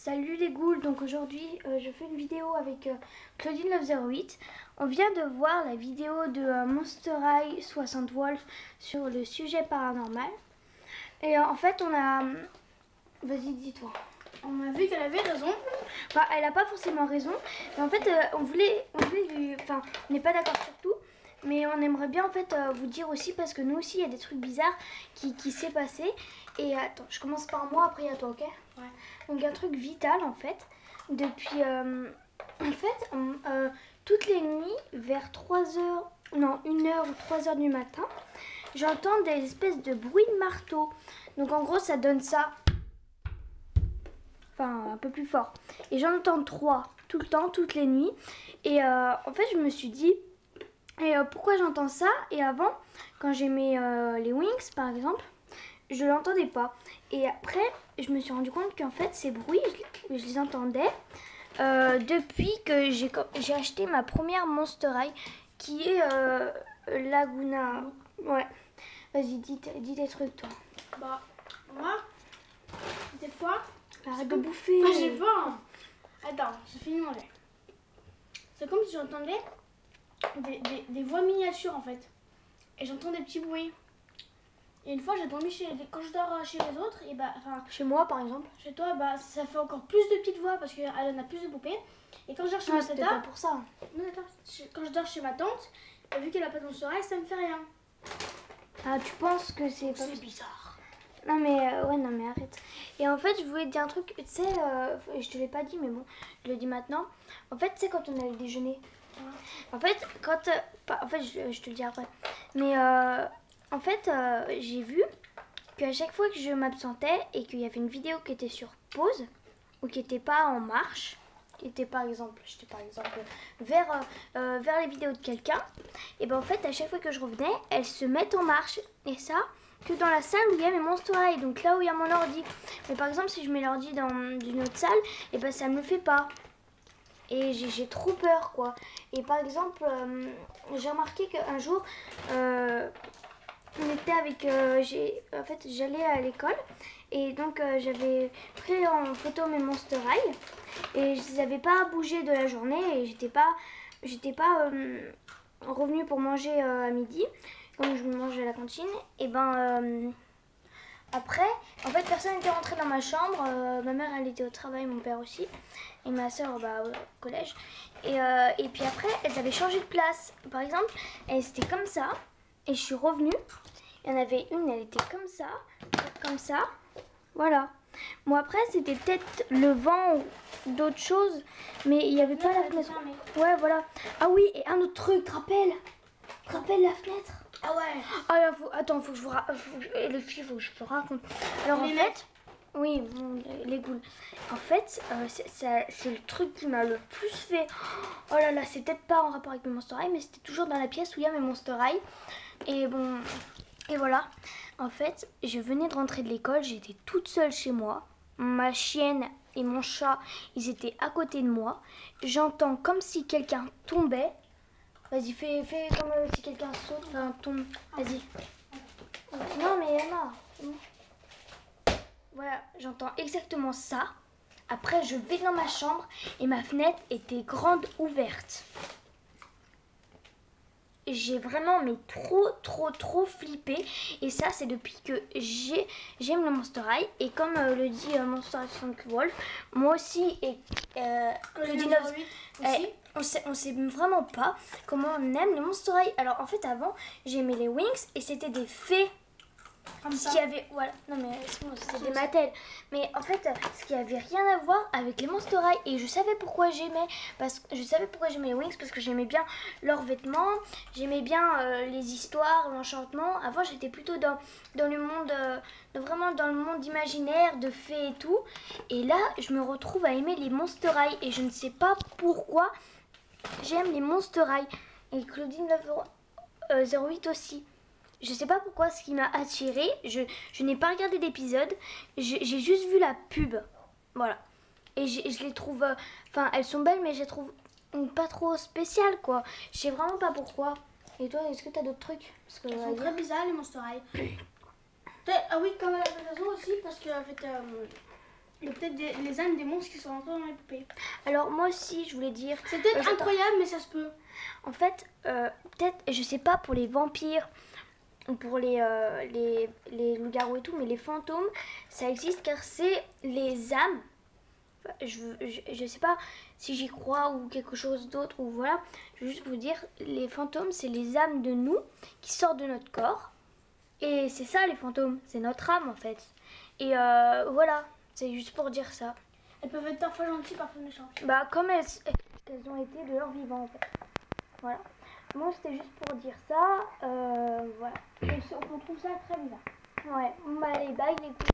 Salut les ghouls, donc aujourd'hui je fais une vidéo avec Claudine Love 08. On vient de voir la vidéo de Monster High 60 Wolf sur le sujet paranormal. Et en fait on a... Vas-y, dis-toi. On a vu qu'elle avait raison. Enfin, elle n'a pas forcément raison, mais en fait on voulait lui... Enfin, on n'est pas d'accord sur tout, mais on aimerait bien en fait vous dire aussi, parce que nous aussi il y a des trucs bizarres qui s'est passé. Et attends, je commence par moi, après il y a toi, ok? Ouais. Donc un truc vital en fait. Depuis... en fait, toutes les nuits, vers 3h... Non, 1h ou 3h du matin, j'entends des espèces de bruits de marteau. Donc en gros, ça donne ça. Enfin, un peu plus fort. Et j'en entends 3 tout le temps, toutes les nuits. Et en fait, je me suis dit... Et pourquoi j'entends ça? Et avant, quand j'aimais les Wings, par exemple, je l'entendais pas. Et après, je me suis rendu compte qu'en fait, ces bruits, je les entendais depuis que j'ai acheté ma première Monster High, qui est Laguna. Ouais. Vas-y, dis tes trucs, toi. Bah, moi, des fois... Arrête de bouffer. Ah, j'ai faim. Attends, j'ai fini de manger. C'est comme si j'entendais des voix miniatures, en fait. Et j'entends des petits bruits. Et une fois, j'ai dormi quand je dors chez les autres, et bah, enfin... Chez moi, par exemple. Chez toi, bah, ça fait encore plus de petites voix, parce qu'elle en a plus de poupées. Et quand je dors chez ma c'était tata... pas pour ça. Non, attends. Quand je dors chez ma tante, vu qu'elle a pas de Monster High, ça me fait rien. Ah, tu penses que c'est... C'est bizarre. Non mais ouais, non mais arrête. Et en fait je voulais te dire un truc, tu sais, je te l'ai pas dit mais bon, je le dis maintenant. En fait tu sais, quand on allait déjeuner, en fait quand, en fait je te le dis après. Mais en fait j'ai vu qu'à chaque fois que je m'absentais et qu'il y avait une vidéo qui était sur pause ou qui était pas en marche, qui était par exemple, vers les vidéos de quelqu'un, et ben en fait à chaque fois que je revenais, elles se mettent en marche. Et ça, que dans la salle où il y a mes Monster High, donc là où il y a mon ordi. Mais par exemple, si je mets l'ordi dans une autre salle, et ben ça ne le fait pas. Et j'ai trop peur, quoi. Et par exemple, j'ai remarqué qu'un jour, on était avec... en fait, j'allais à l'école, et donc j'avais pris en photo mes Monster High, et je les avais pas bougé de la journée, et j'étais pas revenue pour manger à midi, comme je mange à la cantine. Et ben après, en fait, personne n'était rentré dans ma chambre. Ma mère, elle était au travail, mon père aussi, et ma soeur au collège. Et puis après, elles avaient changé de place. Par exemple, elles étaient comme ça, et je suis revenue. Il y en avait une, elle était comme ça, voilà. Bon, après, c'était peut-être le vent ou d'autres choses, mais il n'y avait pas la fenêtre. Ouais, voilà. Ah oui, et un autre truc, te rappelles la fenêtre? Ah ouais. Ah là, attends, faut que je vous les filles, faut que je vous raconte. Alors en fait, oui, bon, les ghouls. En fait, c'est le truc qui m'a le plus fait. Oh là là, c'est peut-être pas en rapport avec mes Monster High, mais c'était toujours dans la pièce où il y a mes Monster High. Et bon, et voilà. En fait, je venais de rentrer de l'école, j'étais toute seule chez moi. Ma chienne et mon chat, ils étaient à côté de moi. J'entends comme si quelqu'un tombait. Vas-y, fais comme si quelqu'un saute, enfin tombe. Vas-y. Non mais Emma, c'est bon. Voilà, j'entends exactement ça. Après, je vais dans ma chambre et ma fenêtre était grande ouverte. J'ai vraiment mais trop flippé. Et ça, c'est depuis que j'aime le Monster High. Et comme le dit Monster High 60 Wolf, moi aussi et Claudine Love aussi, on sait vraiment pas comment on aime les Monster High. Alors en fait, avant, j'aimais les Wings et c'était des fées. Comme ça. Ce qui avait, voilà, non mais c'était des Mattel. Mais en fait, ce qui avait rien à voir avec les Monster High. Et je savais pourquoi j'aimais, les Wings, parce que j'aimais bien leurs vêtements, j'aimais bien les histoires, l'enchantement. Avant, j'étais plutôt dans le monde, vraiment dans le monde imaginaire de fées et tout. Et là, je me retrouve à aimer les Monster High et je ne sais pas pourquoi j'aime les Monster High. Et Claudine Love 08 aussi. Je sais pas pourquoi, ce qui m'a attirée. Je n'ai pas regardé d'épisode. J'ai juste vu la pub. Voilà. Et je les trouve... Enfin, elles sont belles, mais je les trouve pas trop spéciales, quoi. Je sais vraiment pas pourquoi. Et toi, est-ce que t'as d'autres trucs? Parce que, Elles sont très bizarres, les Monster High. Ah oui, comme elle avait raison aussi, parce que en fait, Il y a peut-être les âmes des monstres qui sont rentrés dans les poupées. Alors moi aussi, je voulais dire... C'est peut-être incroyable, mais ça se peut. En fait, peut-être, je sais pas pour les vampires ou pour les loups-garous et tout, mais les fantômes, ça existe car c'est les âmes. Je sais pas si j'y crois ou quelque chose d'autre, ou voilà. Je veux juste vous dire, les fantômes, c'est les âmes de nous qui sortent de notre corps. Et c'est ça les fantômes, c'est notre âme en fait. Et voilà, c'est juste pour dire ça. Elles peuvent être parfois gentilles, parfois méchantes. Bah comme elles ont été de leur vivant en fait. Voilà. Moi c'était juste pour dire ça. Voilà. On trouve ça très bizarre. Ouais, bah, allez, bye les couilles.